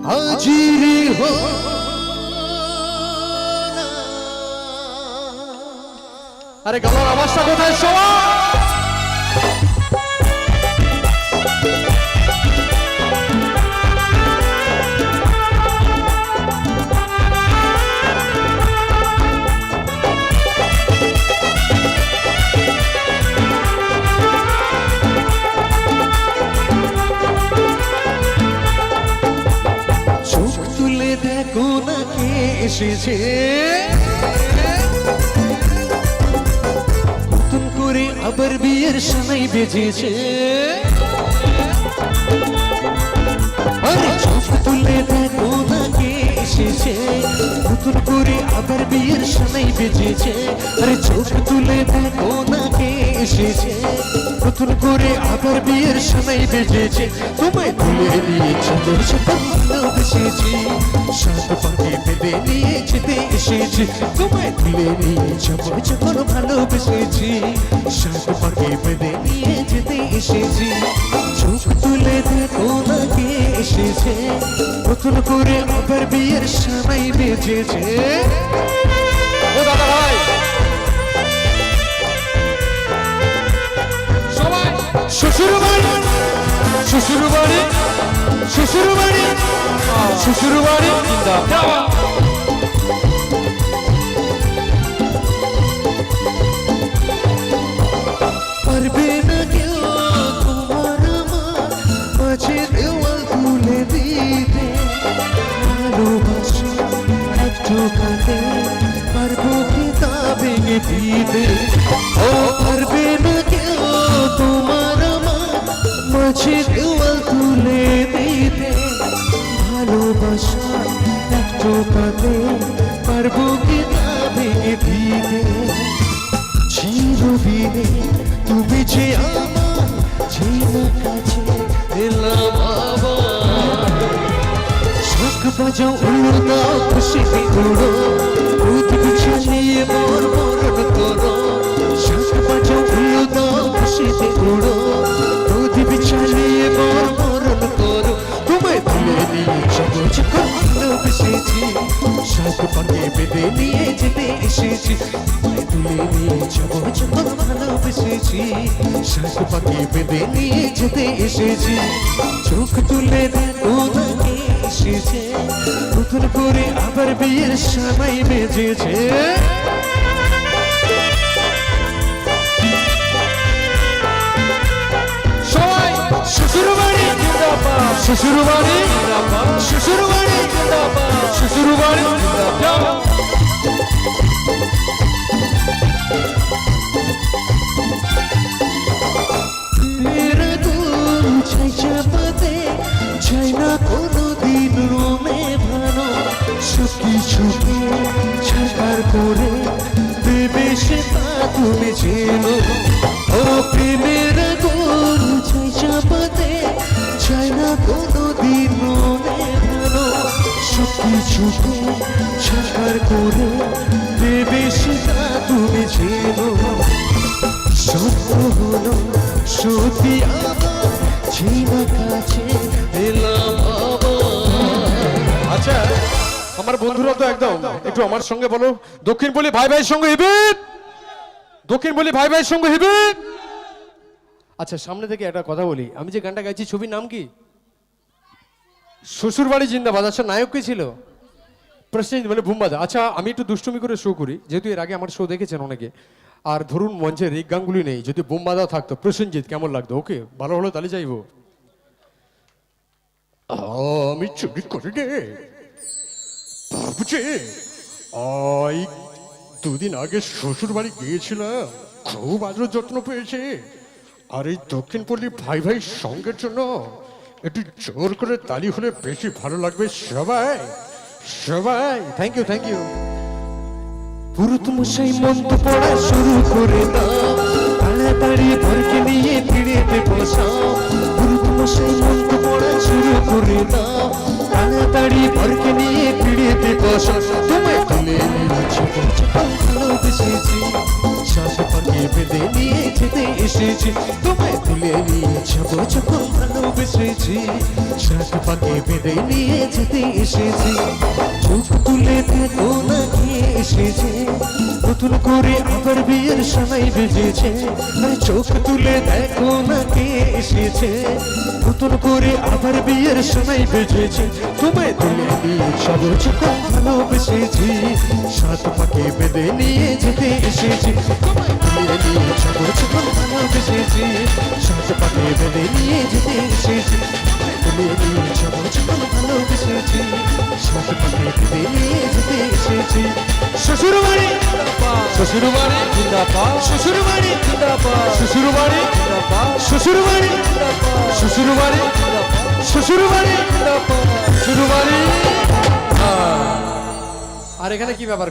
হাজির হো আরে গলার আওয়াজটা কোথায় শোনা এসেছে নতুন করে আবার বিয়ের সময় বেজেছে আরে চোখ তুলে দেখো না কে এসেছে নতুন করে আবার বিয়ের সময় বেজেছে আরে চোখ তুলে দেখো না কে এসেছে নতুন করে আবার বিয়ের সময় বেজেছে তোমায় তুলে নিয়েছে ভালোবেসেছি সাত পাকে বেঁধে নিয়ে যেতে এসেছি তোমায় তুলে নিয়েছে যখন ভালোবেসেছি সাত পাকে বেঁধে নিয়ে যেতে এসেছি চোখ তুলে দেখো না কে এসেছে নতুন করে আবার বিয়ের সময় বেজেছে ও দাদা ভাই সবাই শ্বশুর বাড়ি শ্বশুর বাড়ি শ্বশুর বাড়ি শ্বশুর বাড়ি জিন্দাবাদ পারবে না কেউ তোমার মা মাঝে দেওয়াল তুলে দিতে ভালোবাসো একটু কাঁদে পারবো কি তা ভেঙে দিতে ও পারবে না কেউ তোমার মা মাঝে দেওয়াল তুলে দিতে ভালোবাসো একটু কাঁদে পারবো কি তা ভেঙে দিতে চিরদিনে তুমি যে আমার চেনা কাছে এলাম আবার শোক বাজাও উড়ো দাও খুশিতে উড়ো ভূত বিছানিয়ে মোর মরণ করো শোক বাজাও উড়ো দাও খুশিতে উড়ো ভূত বিছানিয়ে মোর মরণ করো তোমায় তুলে নিয়ে যাবো যখন ভালোবেসেছি শাক পাকে বেঁধে নিয়ে যেতে এসেছি তুলে নিয়ে যাবো যখন ভালোবেসেছি শাক পাকে বেঁধে নিয়ে যেতে এসেছি চোখ তুলে দেখো না কে এসেছে নতুন করে আবার বিয়ের সময় বেজেছে সবাই শ্বশুর বাড়ি জিন্দাবাদ শ্বশুর বাড়ি জিন্দাবাদ শ্বশুর বাড়ি জিন্দাবাদ শ্বশুর বাড়ি জিন্দাবাদ মেরা দুল চাইতে চাই না কোনোদিন রুমে ভালো সব কিছুকে ছাড় করে দেবে সে তা তুমি চেনো ও প্রেমের গোল চাইতে চাই না কোনোদিন রুমে ভালো সব কিছুকে ছাড় করে দেবে সে তা তুমি চেনো সত্য হলো সত্যি আমার চেনা কাছে এলাম আচ্ছা আমার বন্ধুরা তো একদম একটু আমার সঙ্গে বলো দক্ষিণ বলি ভাই ভাইয়ের সঙ্গে হিবিট দক্ষিণ বলি ভাই ভাইয়ের সঙ্গে হিবিট আচ্ছা সামনে থেকে একটা কথা বলি আমি যে গানটা গাইছি ছবির নাম কি শ্বশুর বাড়ি জিন্দাবাদ আচ্ছা নায়ক কি ছিল প্রসেনজিৎ মানে বুম্বাদা আচ্ছা আমি একটু দুষ্টুমি করে শো করি যেহেতু এর আগে আমার শো দেখেছেন অনেকে আর ধরুন মঞ্চে রিক গাঙ্গুলি নেই যদি বোম্বাদাও থাকতো প্রসেনজিৎ কেমন লাগতো ওকে ভালো হলো তাহলে যাইবো আমি চুরি করে রে বাবুজি আই দুদিন আগে শ্বশুর বাড়ি গিয়েছিলাম খুব আদর যত্ন পেয়েছে আর এই দক্ষিণ পল্লী ভাই ভাই সঙ্গের জন্য একটু জোর করে তালি হলে বেশি ভালো লাগবে সবাই সবাই থ্যাংক ইউ পুরুত মশাই মন্ত্র পড়া শুরু করে দাও তাড়াতাড়ি ভরকে নিয়ে ফিরেতে বসাও পুরুত মশাই মন্ত্র পড়া শুরু করে দাও তাড়াতাড়ি ভরকে নিয়ে ফিরেতে বসাও তোমায় তুলে নিয়েছি ভালোবেসেছি শ্বাস পাকে বেঁধে নিয়ে যেতে যেতে এসেছি তোমায় তুলে নিয়ে যাবো যখন ভালোবেসেছি শাক পাকে বেঁধে নিয়ে যেতে এসেছি চোখ তুলে দেখো না গিয়ে এসেছে নতুন করে আবার বিয়ের সময় বেজেছে আরে চোখ তুলে দেখো না কে এসেছে নতুন করে আবার বিয়ের সময় বেজেছে তোমায় তুলে নিয়ে যাবো যখন ভালোবেসেছি শাক পাকে বেঁধে নিয়ে যেতে এসেছি তোমায় তুলে নিয়ে যাবো যখন ভালোবেসেছি শাক পাকে বেঁধে নিয়ে যেতে এসেছি তুলে নিয়ে যাবো যখন ভালোবেসেছি শাক পাকে বেঁধে নিয়ে যেতে এসেছি শ্বশুর বাড়ি শ্বশুর বাড়ি শ্বশুর বাড়ি শ্বশুর বাড়ি শ্বশুর বাড়ি শ্বশুর বাড়ি শ্বশুর বাড়ি শ্বশুর বাড়ি। আর এখানে কি ব্যাপার?